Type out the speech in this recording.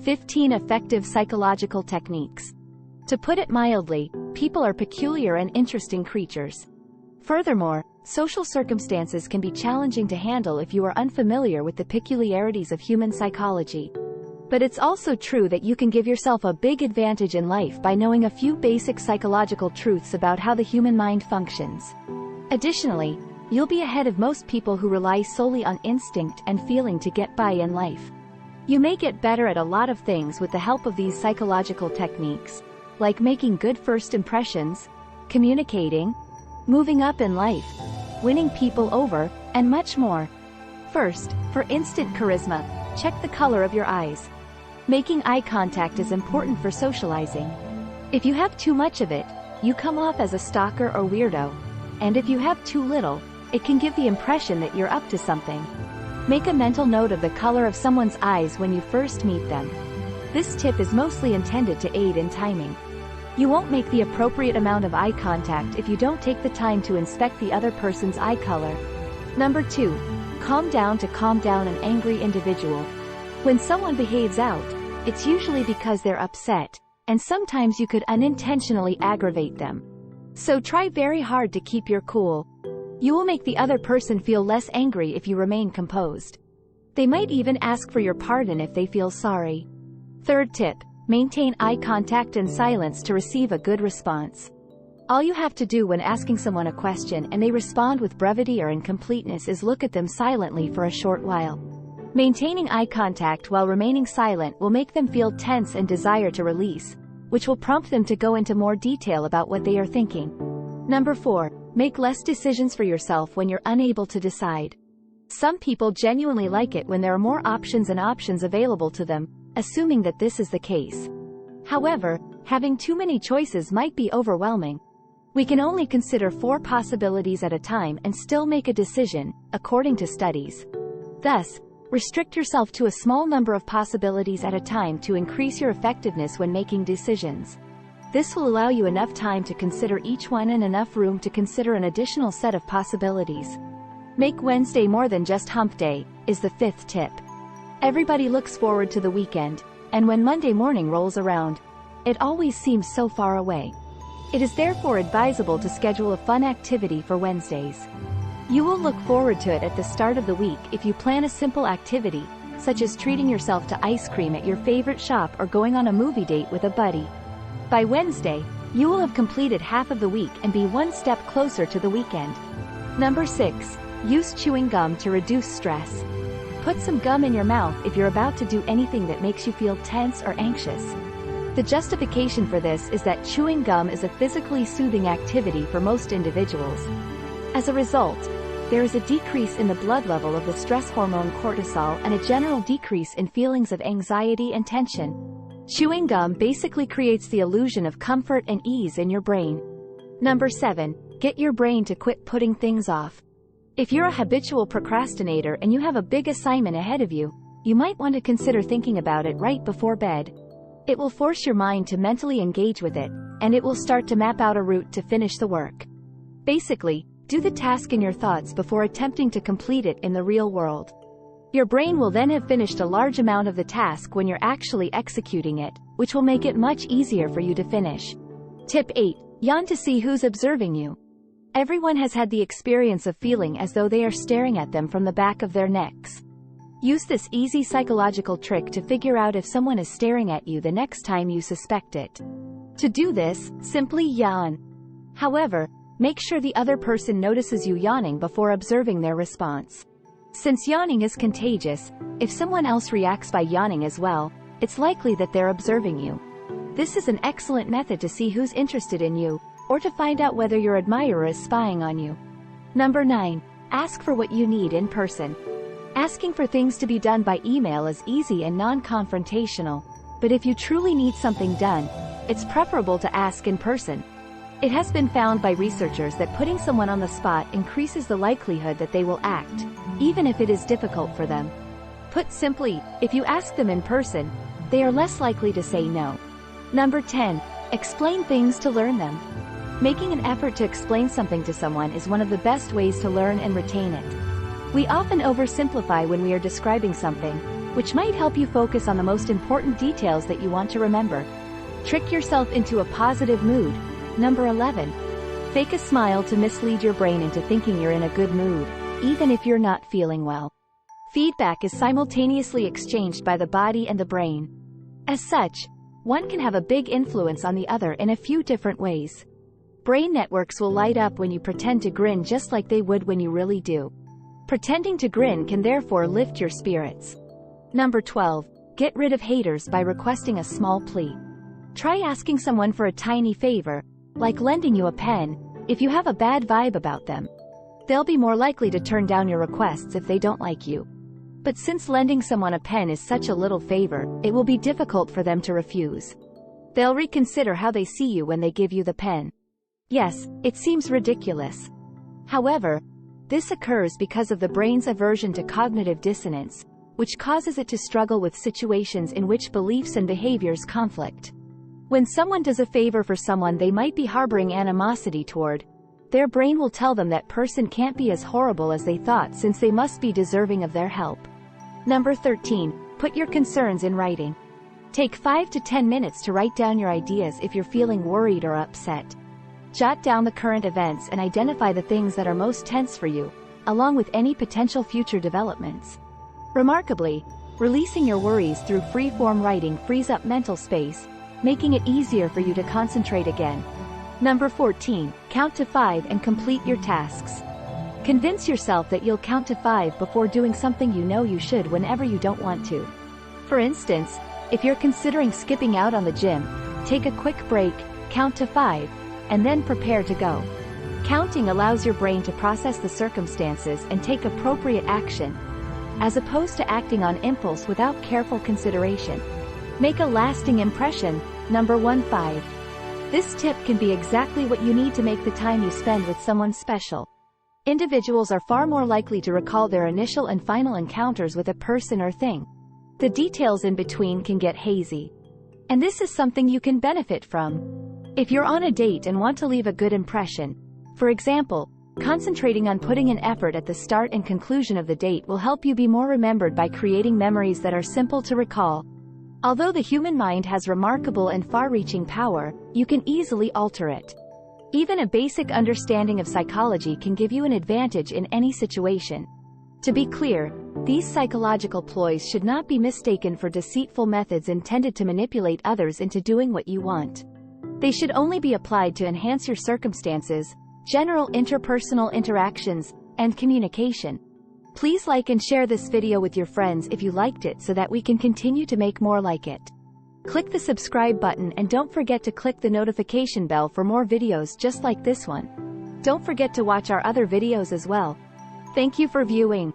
15 Effective Psychological Techniques. To put it mildly, people are peculiar and interesting creatures. Furthermore, social circumstances can be challenging to handle if you are unfamiliar with the peculiarities of human psychology. But it's also true that you can give yourself a big advantage in life by knowing a few basic psychological truths about how the human mind functions. Additionally, you'll be ahead of most people who rely solely on instinct and feeling to get by in life. You may get better at a lot of things with the help of these psychological techniques, like making good first impressions, communicating, moving up in life, winning people over, and much more. First, for instant charisma, check the color of your eyes. Making eye contact is important for socializing. If you have too much of it, you come off as a stalker or weirdo. And if you have too little, it can give the impression that you're up to something. Make a mental note of the color of someone's eyes when you first meet them. This tip is mostly intended to aid in timing. You won't make the appropriate amount of eye contact if you don't take the time to inspect the other person's eye color. Number 2. Calm down. To calm down an angry individual. When someone behaves out, it's usually because they're upset, and sometimes you could unintentionally aggravate them. So try very hard to keep your cool. You will make the other person feel less angry if you remain composed. They might even ask for your pardon if they feel sorry. Third tip, maintain eye contact and silence to receive a good response. All you have to do when asking someone a question and they respond with brevity or incompleteness is look at them silently for a short while. Maintaining eye contact while remaining silent will make them feel tense and desire to release, which will prompt them to go into more detail about what they are thinking. Number 4. Make less decisions for yourself when you're unable to decide. Some people genuinely like it when there are more options available to them, assuming that this is the case. However, having too many choices might be overwhelming. We can only consider 4 possibilities at a time and still make a decision, according to studies. Thus, restrict yourself to a small number of possibilities at a time to increase your effectiveness when making decisions. This will allow you enough time to consider each one and enough room to consider an additional set of possibilities. Make Wednesday more than just hump day, is the 5th tip. Everybody looks forward to the weekend, and when Monday morning rolls around, it always seems so far away. It is therefore advisable to schedule a fun activity for Wednesdays. You will look forward to it at the start of the week if you plan a simple activity, such as treating yourself to ice cream at your favorite shop or going on a movie date with a buddy. By Wednesday, you will have completed half of the week and be one step closer to the weekend. Number 6. Use chewing gum to reduce stress. Put some gum in your mouth if you're about to do anything that makes you feel tense or anxious. The justification for this is that chewing gum is a physically soothing activity for most individuals. As a result, there is a decrease in the blood level of the stress hormone cortisol and a general decrease in feelings of anxiety and tension. Chewing gum basically creates the illusion of comfort and ease in your brain. Number 7. Get your brain to quit putting things off. If you're a habitual procrastinator and you have a big assignment ahead of you, you might want to consider thinking about it right before bed. It will force your mind to mentally engage with it, and it will start to map out a route to finish the work. Basically, do the task in your thoughts before attempting to complete it in the real world. Your brain will then have finished a large amount of the task when you're actually executing it, which will make it much easier for you to finish. Tip 8. Yawn to see who's observing you. Everyone has had the experience of feeling as though they are staring at them from the back of their necks. Use this easy psychological trick to figure out if someone is staring at you the next time you suspect it. To do this, simply yawn. However, make sure the other person notices you yawning before observing their response. Since yawning is contagious, if someone else reacts by yawning as well, it's likely that they're observing you. This is an excellent method to see who's interested in you, or to find out whether your admirer is spying on you. Number 9. Ask for what you need in person. Asking for things to be done by email is easy and non-confrontational, but if you truly need something done, it's preferable to ask in person. It has been found by researchers that putting someone on the spot increases the likelihood that they will act, even if it is difficult for them. Put simply, if you ask them in person, they are less likely to say no. Number 10. Explain things to learn them. Making an effort to explain something to someone is one of the best ways to learn and retain it. We often oversimplify when we are describing something, which might help you focus on the most important details that you want to remember. Trick yourself into a positive mood. Number 11. Fake a smile to mislead your brain into thinking you're in a good mood, even if you're not feeling well. Feedback is simultaneously exchanged by the body and the brain. As such, one can have a big influence on the other in a few different ways. Brain networks will light up when you pretend to grin just like they would when you really do. Pretending to grin can therefore lift your spirits. Number 12. Get rid of haters by requesting a small plea. Try asking someone for a tiny favor, like lending you a pen, if you have a bad vibe about them. They'll be more likely to turn down your requests if they don't like you. But since lending someone a pen is such a little favor, it will be difficult for them to refuse. They'll reconsider how they see you when they give you the pen. Yes, it seems ridiculous. However, this occurs because of the brain's aversion to cognitive dissonance, which causes it to struggle with situations in which beliefs and behaviors conflict. When someone does a favor for someone they might be harboring animosity toward, their brain will tell them that person can't be as horrible as they thought since they must be deserving of their help. Number 13. Put your concerns in writing. Take 5 to 10 minutes to write down your ideas if you're feeling worried or upset. Jot down the current events and identify the things that are most tense for you, along with any potential future developments. Remarkably, releasing your worries through free-form writing frees up mental space, making it easier for you to concentrate again. Number 14. Count to 5 and complete your tasks. Convince yourself that you'll count to 5 before doing something you know you should whenever you don't want to. For instance, if you're considering skipping out on the gym, take a quick break, count to 5, and then prepare to go. Counting allows your brain to process the circumstances and take appropriate action, as opposed to acting on impulse without careful consideration. Make a lasting impression. Number 15. This tip can be exactly what you need to make the time you spend with someone special. Individuals are far more likely to recall their initial and final encounters with a person or thing. The details in between can get hazy. And this is something you can benefit from. If you're on a date and want to leave a good impression, for example, concentrating on putting an effort at the start and conclusion of the date will help you be more remembered by creating memories that are simple to recall. Although the human mind has remarkable and far-reaching power, you can easily alter it. Even a basic understanding of psychology can give you an advantage in any situation. To be clear, these psychological ploys should not be mistaken for deceitful methods intended to manipulate others into doing what you want. They should only be applied to enhance your circumstances, general interpersonal interactions, and communication. Please like and share this video with your friends if you liked it so that we can continue to make more like it. Click the subscribe button and don't forget to click the notification bell for more videos just like this one. Don't forget to watch our other videos as well. Thank you for viewing.